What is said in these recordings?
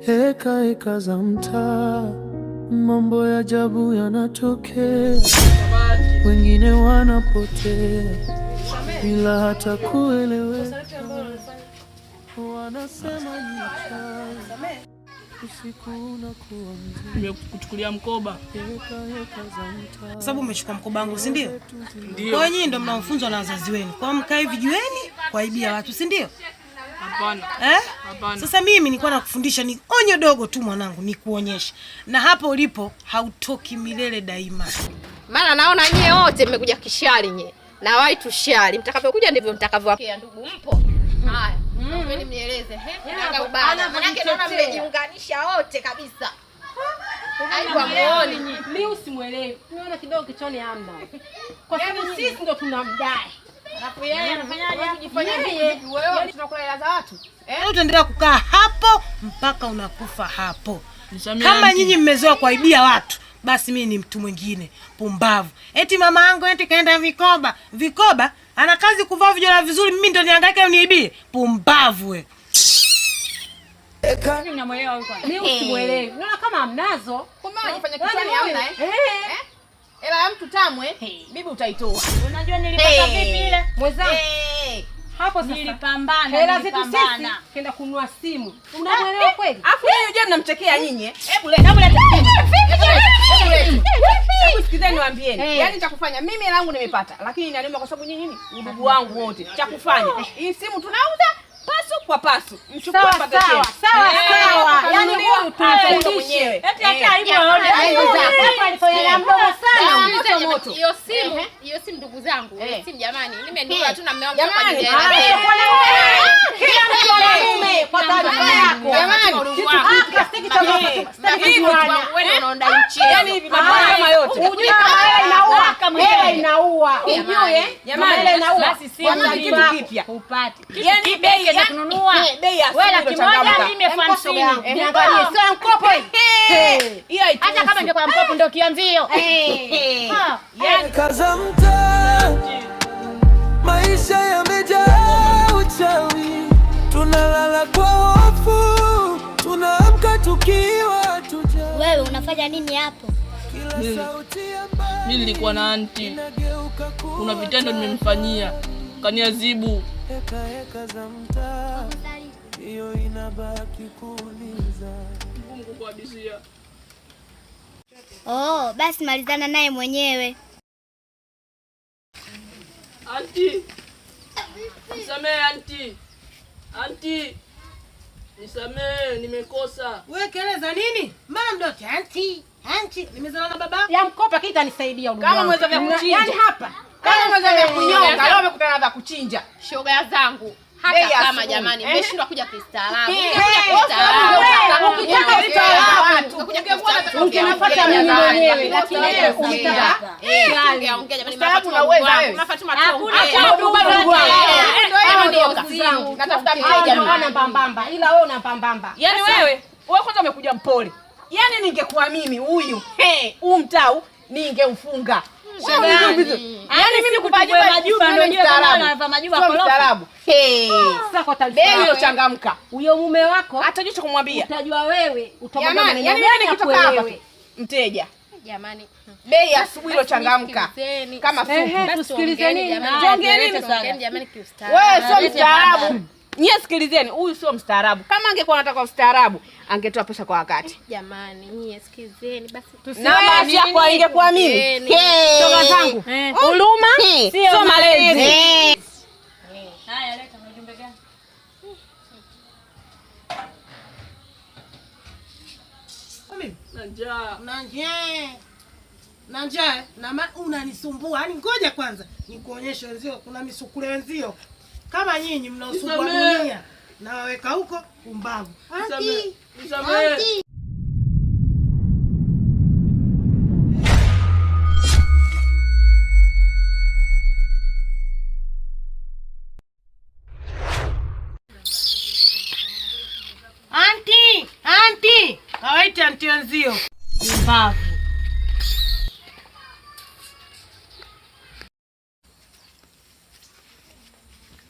Heka heka za mtaa, mambo ya ajabu yanatokea, wengine wanapotea bila hata kueleweka. Wanasema ni mchana, usiku unakuwa mzito. Nimekuchukulia mkoba. Kwa sababu umechukua mkoba wangu, si ndio? Ndio. Kwa nyinyi ndio mnaofunzwa na wazazi wenu. Kwa mkae vijiweni kuaibia watu, si ndio? Hapana. Hapana. Sasa mimi nilikuwa nakufundisha ni onyo dogo tu mwanangu, nikuonyesha. Na hapo ulipo hautoki milele daima. Maana naona nyie wote mmekuja kishari nyie. Na wai tushari. Mtakavyokuja ndivyo mtakavyowapokea ndugu. Mpo? Haya. Mimi nieleze. Nataka ubana. Maana naona mmejiunganisha wote kabisa. Haikuwa muone nyie. Mimi usimuelewi. Niona kidogo kichoni hamna. Kwa sababu sisi ndo tunamdai. Alafu yeye anafanyaje? Kujifanya vipi wewe? Tunakula hela za watu. Utaendelea kukaa hapo mpaka unakufa hapo. Kama nyinyi mmezoea kuaibia watu, basi mimi ni mtu mwingine. Pumbavu. Eti mama yangu eti kaenda vikoba. Vikoba ana kazi kuvaa vijana vizuri, mimi ndo nihangaike uniibie. Pumbavu wewe. Mimi namuelewa huko. Mimi usimuelewi. Unaona kama hamnazo. Kumbe unajifanya kichwani hamna Ela ya mtu tamwe, bibi utaitoa. Unajua nilipata vipi ile? Mwenzangu. Hapo sasa Nilipambana. Hela zetu sisi kenda kununua simu. Unamuelewa kweli? Afu yeye je mnamchekea nyinyi? Hebu leta. Hebu sikizeni niwaambieni. Yaani cha kufanya mimi hela yangu nimepata, lakini inaniuma kwa sababu nyinyi udugu wangu wote. Cha kufanya hii simu tunauza pasu kwa pasu. Mchukue mpaka kesho. Sawa. Yaani huyu tunataka mwenyewe. Eti hata hivyo hapa alifanya mdogo sana moto. Hiyo simu ndugu zangu. Simu jamani, nimenunua tu na mume wangu kwa jamani. Kila mtu mwanamume kwa taarifa yako. Jamani, plastiki cha moto. Wewe unaonda nchi. Yaani hivi mambo kama yote. Unajui kama hela inaua kama hela inaua. Unajui jamani hela inaua. Basi simu kitu kipya upate. Yaani bei ya kununua. Bei ya wewe laki moja mimi 50. Niangalie sio mkopo hii. Hiyo hata kama ndio kwa mkopo ndio kianzio. Yaani kaza mtaa, maisha yamejaa uchawi, tunalala kwa hofu, tunaamka tukiwa tuja. Wewe unafanya nini hapo? Mimi nilikuwa na aunti. Kuna vitendo nimemfanyia. Kaniadhibu. Heka za mtaa, hiyo inabaki kuuliza. Mungu kukuadisia. Oh, basi malizana naye mwenyewe. Aunti. Nisamehe aunti. Aunti. Nisamehe, nimekosa. Wewe keleza nini? Mama mdote anti. Nimezana na baba. Ya mkopa kitanisaidia udugu. Kama mweza vya kuchinja. Yaani hapa. Kama mweza vya kunyonga, leo umekutana na kuchinja. Shoga zangu. Hata kama jamani, mmeshindwa kuja kistaarabu. Ukitaka kistaarabu, ungenafuata mimi mwenyewe. Lakini wewe unataka ongea jamani, mapato na uwezo wewe. Unafuata matongo. Natafuta mteja mwana mbambamba. Ila wewe una mbambamba. Yaani wewe kwanza umekuja mpole. Yaani ningekuwa mimi huyu, mtau ningemfunga. Yaani mimi kupajua majuba ndio anavaa majuba korofi. Sasa kwa taarifa hiyo changamka. Huyo mume wako atajua cha kumwambia. Utajua wewe utaona maneno gani nikitoka hapa. Mteja. Jamani. Bei asubuhi ile changamka. Kama fupi. Tusikilizeni jamani kiustaarabu. Wewe sio mstaarabu. Nyie sikilizeni, huyu sio mstaarabu. Kama angekuwa anataka ustaarabu, angetoa pesa kwa wakati. Jamani, nyie sikilizeni basi. Na basi hapo ingekuwa mimi. Shoga zangu. Huruma sio malezi. Haya, leta ujumbe gani? Na njaa. Na unanisumbua. Yaani ngoja kwanza nikuonyeshe wenzio, kuna misukule wenzio. Kama nyinyi mnaosumbua dunia na waweka huko umbavu. Anti. Anti. Kawaita anti wenzio. Umbavu.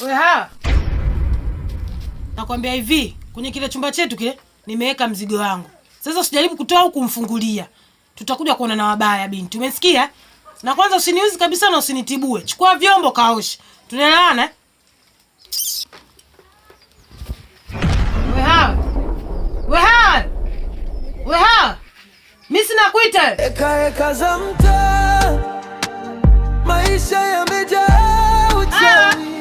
Wewe nakwambia hivi, kwenye kile chumba chetu kile nimeweka mzigo wangu. Sasa usijaribu kutoa au kumfungulia. Tutakuja kuona na wabaya binti. Umesikia? Na kwanza usiniuzi kabisa na usinitibue. Chukua vyombo kaoshe. Tunaelewana? Wewe mimi sina kuita. Eka za mtaa, maisha yamejaa uchawi.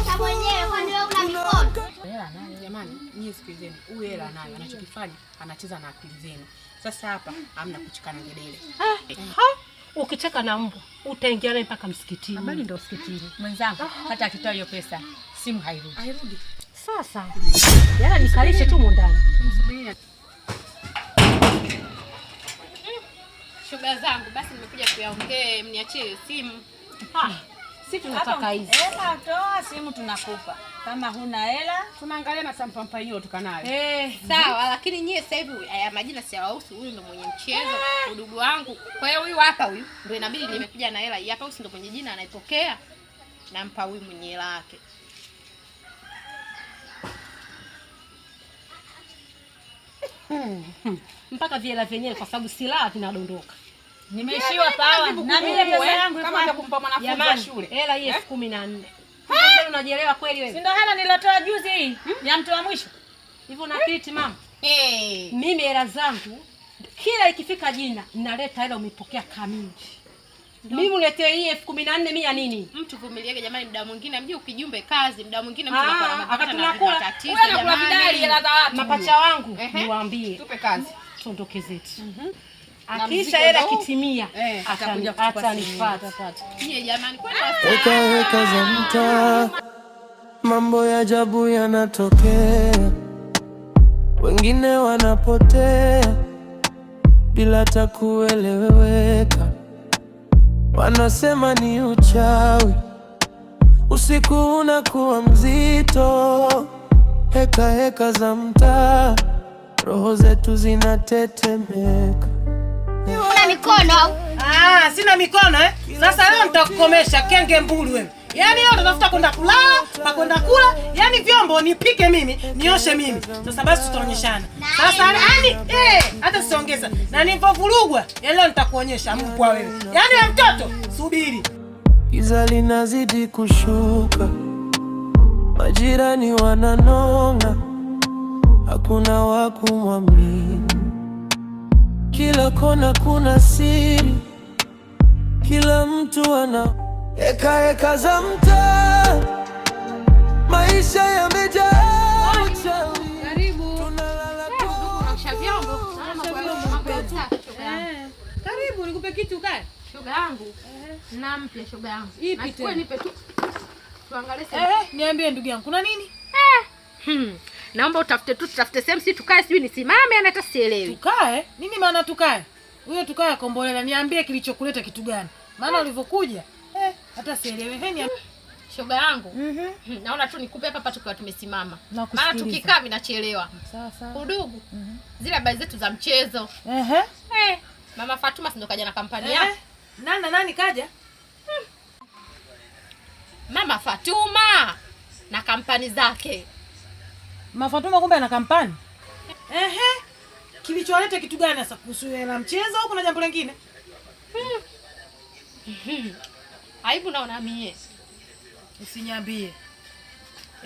Osha mwenyewe kwani wewe una mikono? Hela nayo jamani, nyie sikilizeni. Huyu hela nayo anachokifanya anacheza na akili zenu. Sasa hapa hamna kuchikana ngedele. Ukicheka na mbwa utaingia naye mpaka msikitini. Habari ndio msikitini. Mwenzangu hata akitoa hiyo pesa simu hairudi. Sasa yana nikalishe tu ndani. Msubiria. Shoga zangu, basi nimekuja kuyaongee, mniachie simu. Si tunataka hizi. Hela toa simu tunakupa. Kama huna hela, Tunaangalia na sampampa hiyo tukanayo. Sawa, lakini nyie sasa hivi haya majina siyawahusu. Huyu ndo mwenye mchezo, udugu wangu. Kwa hiyo huyu hapa huyu ndio inabidi nimekuja na hela. Hapa huyu ndo mwenye jina anaipokea. Nampa huyu mwenye hela yake. Mpaka viela vyenyewe kwa sababu silaha vinadondoka. nimeishiwa pawa. Na mimi pesa yangu kama atakumpa mwanafunzi wa shule. Hela hii 14,000. Ndio unajielewa kweli wewe? Si ndio hela nilotoa juzi hii ya mtu wa mwisho. Hivyo na kiti mama. Mimi hela zangu kila ikifika jina ninaleta hela umepokea kamili. Mimi uletee hii 14,000 mimi ya nini? Mtu vumiliage jamani, muda mwingine mji ukijumbe kazi, muda mwingine mtu anakuwa na matatizo Tunakula vidali hela za watu. Mapacha wangu niwaambie. Tupe kazi. Tuondoke zetu. Akisha hela kitimia atanifuata. Yeye jamani, kwani Eka za mtaa, mambo ya ajabu yanatokea. Wengine wanapotea bila hata kueleweka. Wanasema ni uchawi, usiku unakuwa mzito. Heka za mtaa, roho zetu zinatetemeka. Una mikono au? Sina mikono eh? Sasa leo nitakukomesha kenge mbulu wewe. Yaani leo unatafuta kwenda kulala, pa kwenda kula, yaani vyombo nipike mimi, nioshe mimi. Sasa basi tutaonyeshana. Sasa hata siongeza. Na nilipovurugwa, leo nitakuonyesha mpwa wewe. Yaani ya mtoto, subiri. Giza linazidi kushuka. Majirani wananong'a. Hakuna wa kumwamini. Kila kona kuna siri. Kila mtu ana eka za mtaa, maisha yamejaa uchawi. karibu. Tunalala Tunasha vyombo. Karibu nikupe kitu kae. Shoga yangu. Na mpya shoga yangu. Ipi tena? Nipe tu. Tuangalie sasa. Niambie ndugu yangu, kuna nini? Naomba tutafute sehemu si tukae, sijui nisimame ana hata sielewi. Tukae? Nini maana tukae? Huyo tukae Kombolela, niambie kilichokuleta kitu gani? Maana ulivyokuja hata sielewi. Shoga yangu. Naona tu nikupe hapa tukiwa tumesimama. Nakusikiliza. Maana tukikaa vinachelewa. Sasa. Udugu. Zile habari zetu za mchezo. Mama Fatuma si ndo kaja na kampani yake. Nani kaja? Mama Fatuma na kampani zake. Mafatuma kumbe ana kampani? Kilicholeta kitu gani sasa kuhusu na mchezo au kuna jambo lingine? Aibu naona mie. Usiniambie.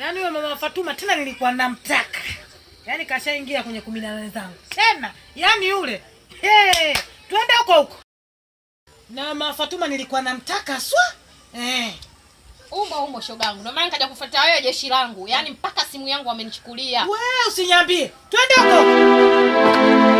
Yaani wewe mama Fatuma tena nilikuwa namtaka. Yaani kashaingia kwenye 18 zangu. Tena, yaani yule. Twende huko. Na mama Fatuma nilikuwa namtaka swa. Umbo shogangu. Ndio maana nikaja kufuata wewe jeshi langu. Yaani mpaka simu yangu wamenichukulia. Wewe usiniambie. Twende huko.